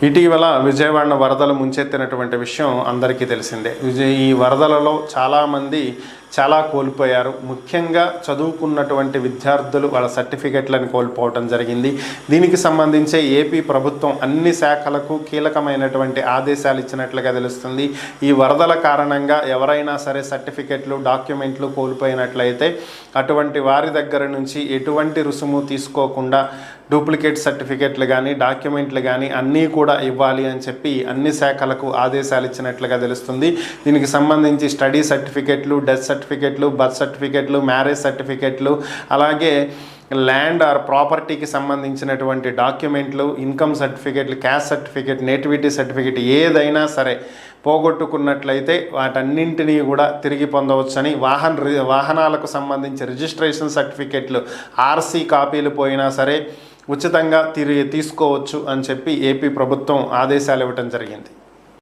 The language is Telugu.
ఇటీవల విజయవాడను వరదలు ముంచెత్తినటువంటి విషయం అందరికీ తెలిసిందే. ఈ వరదలలో చాలామంది చాలా కోల్పోయారు. ముఖ్యంగా చదువుకున్నటువంటి విద్యార్థులు వాళ్ళ సర్టిఫికెట్లను కోల్పోవడం జరిగింది. దీనికి సంబంధించి ఏపీ ప్రభుత్వం అన్ని శాఖలకు కీలకమైనటువంటి ఆదేశాలు ఇచ్చినట్లుగా తెలుస్తుంది. ఈ వరదల కారణంగా ఎవరైనా సరే సర్టిఫికెట్లు, డాక్యుమెంట్లు కోల్పోయినట్లయితే అటువంటి వారి దగ్గర నుంచి ఎటువంటి రుసుము తీసుకోకుండా డూప్లికేట్ సర్టిఫికెట్లు కానీ, డాక్యుమెంట్లు కానీ అన్నీ కూడా ఇవ్వాలి అని చెప్పి అన్ని శాఖలకు ఆదేశాలు ఇచ్చినట్లుగా తెలుస్తుంది. దీనికి సంబంధించి స్టడీ సర్టిఫికెట్లు, డెత్ సర్టిఫికెట్లు, బర్త్ సర్టిఫికెట్లు, మ్యారేజ్ సర్టిఫికెట్లు, అలాగే ల్యాండ్ ఆర్ ప్రాపర్టీకి సంబంధించినటువంటి డాక్యుమెంట్లు, ఇన్కమ్ సర్టిఫికెట్లు, క్యాస్ట్ సర్టిఫికెట్, నేటివిటీ సర్టిఫికెట్ ఏదైనా సరే పోగొట్టుకున్నట్లయితే వాటన్నింటినీ కూడా తిరిగి పొందవచ్చని, వాహనాలకు సంబంధించి రిజిస్ట్రేషన్ సర్టిఫికెట్లు, ఆర్సీ కాపీలు పోయినా సరే ఉచితంగా తీసుకోవచ్చు అని చెప్పి ఏపీ ప్రభుత్వం ఆదేశాలు ఇవ్వటం జరిగింది.